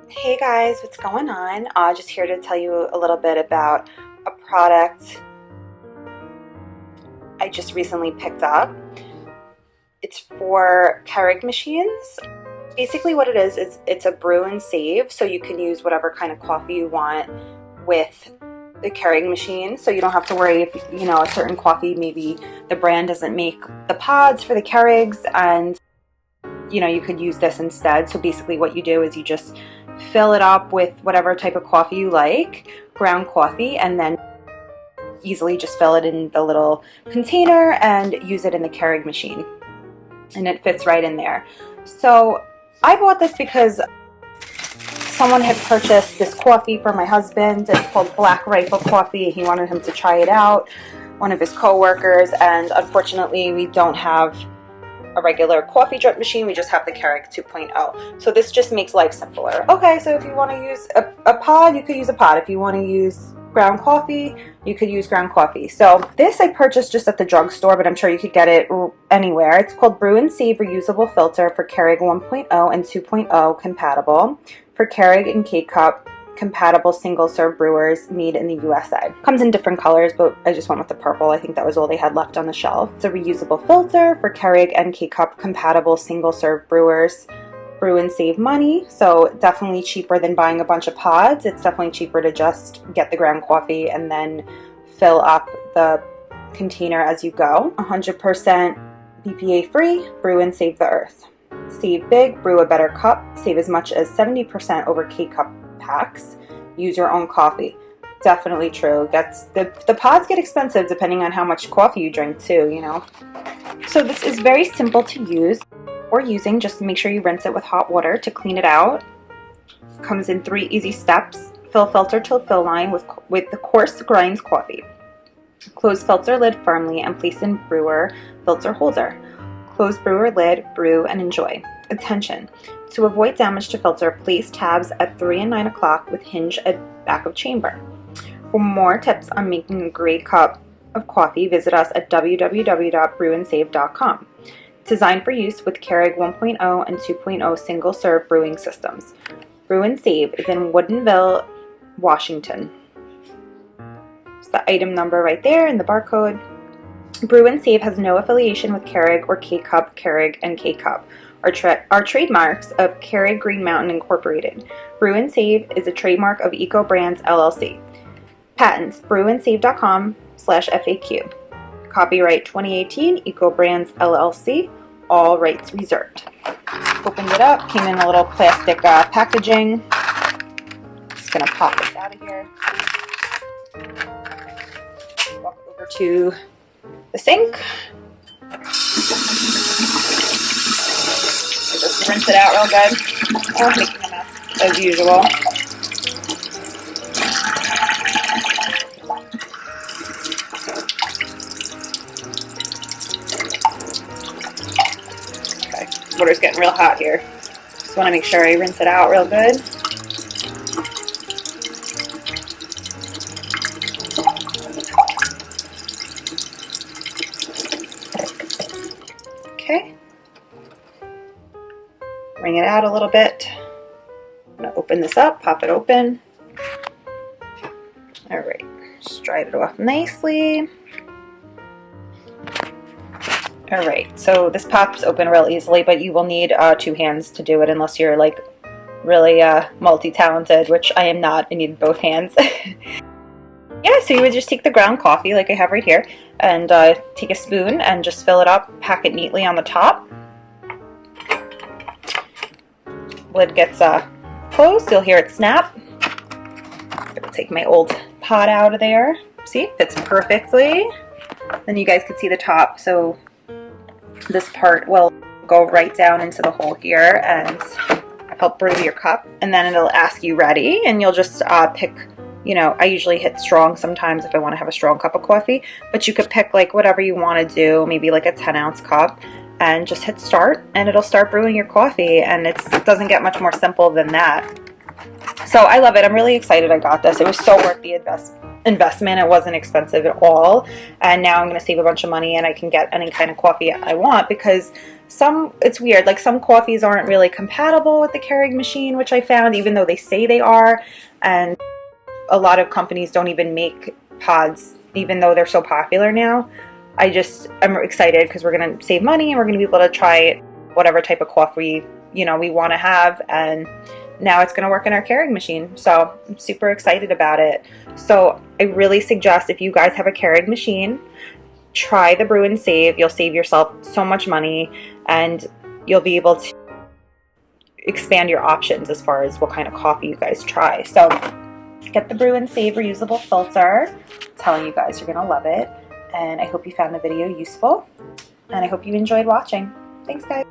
Hey guys, what's going on? Just here to tell you a little bit about a product I just recently picked up. It's for Keurig machines. Basically what it is it's a brew and save, so you can use whatever kind of coffee you want with the Keurig machine, so you don't have to worry if, you know, a certain coffee, maybe the brand doesn't make the pods for the Keurigs, and you know, you could use this instead. So basically what you do is you just fill it up with whatever type of coffee you like, ground coffee, and then easily just fill it in the little container and use it in the Keurig machine. And it fits right in there. So I bought this because someone had purchased this coffee for my husband. It's called Black Rifle Coffee. He wanted him to try it out, one of his co-workers, and unfortunately we don't have a regular coffee drip machine. We just have the Keurig 2.0. So this just makes life simpler. Okay, so if you want to use a pod, you could use a pod. If you want to use ground coffee, you could use ground coffee. So this I purchased just at the drugstore, but I'm sure you could get it anywhere. It's called Brew and Save reusable filter for Keurig 1.0 and 2.0 compatible for Keurig and K-Cup compatible single-serve brewers, made in the USA. Comes in different colors, but I just went with the purple. I think that was all they had left on the shelf. It's a reusable filter for Keurig and K-Cup compatible single-serve brewers. Brew and save money, so definitely cheaper than buying a bunch of pods. It's definitely cheaper to just get the ground coffee and then fill up the container as you go. 100% BPA free, brew and save the earth. Save big, brew a better cup, save as much as 70% over K-Cup packs. Use your own coffee. Definitely true. The pods get expensive depending on how much coffee you drink too, you know. So this is very simple to use or using. Just make sure you rinse it with hot water to clean it out. Comes in 3 easy steps. Fill filter till fill line with the coarse grinds coffee. Close filter lid firmly and place in brewer filter holder. Close brewer lid, brew and enjoy. Attention! To avoid damage to filter, place tabs at 3 and 9 o'clock with hinge at back of chamber. For more tips on making a great cup of coffee, visit us at www.brewandsave.com. Designed for use with Keurig 1.0 and 2.0 single-serve brewing systems. Brew and Save is in Woodinville, Washington. It's the item number right there and the barcode. Brew and Save has no affiliation with Keurig or K-Cup, Keurig, and K-Cup. Are trademarks of Keurig Green Mountain Incorporated. Brew and Save is a trademark of Ekobrew LLC. Patents, brewandsave.com/FAQ. Copyright 2018, Ekobrew LLC. All rights reserved. Opened it up, came in a little plastic packaging. Just gonna pop this out of here. Walk over to the sink. Just rinse it out real good. Oh, making a mess as usual. Okay, water's getting real hot here. Just want to make sure I rinse it out real good. Okay. Wring it out a little bit. I'm going to open this up, pop it open. Alright, just dry it off nicely. Alright, so this pops open real easily, but you will need 2 hands to do it unless you're like really multi-talented, which I am not. I need both hands. Yeah, so you would just take the ground coffee like I have right here and take a spoon and just fill it up, pack it neatly on the top. Lid gets closed, you'll hear it snap. I'm gonna take my old pot out of there. See, fits perfectly. Then you guys can see the top, so this part will go right down into the hole here and help brew your cup. And then it'll ask you ready, and you'll just pick, you know, I usually hit strong sometimes if I want to have a strong cup of coffee, but you could pick like whatever you want to do, maybe like a 10-ounce cup, and just hit start and it'll start brewing your coffee, and it doesn't get much more simple than that. So I love it. I'm really excited I got this. It was so worth the investment. It wasn't expensive at all, and now I'm going to save a bunch of money and I can get any kind of coffee I want, because it's weird, like some coffees aren't really compatible with the Keurig machine, which I found, even though they say they are, and a lot of companies don't even make pods, even though they're so popular now. I'm excited because we're going to save money and we're going to be able to try whatever type of coffee we want to have, and now it's going to work in our Keurig machine. So I'm super excited about it. So I really suggest, if you guys have a Keurig machine, try the Brew and Save. You'll save yourself so much money, and you'll be able to expand your options as far as what kind of coffee you guys try. So get the Brew and Save reusable filter. I'm telling you guys, you're going to love it. And I hope you found the video useful, and I hope you enjoyed watching. Thanks, guys.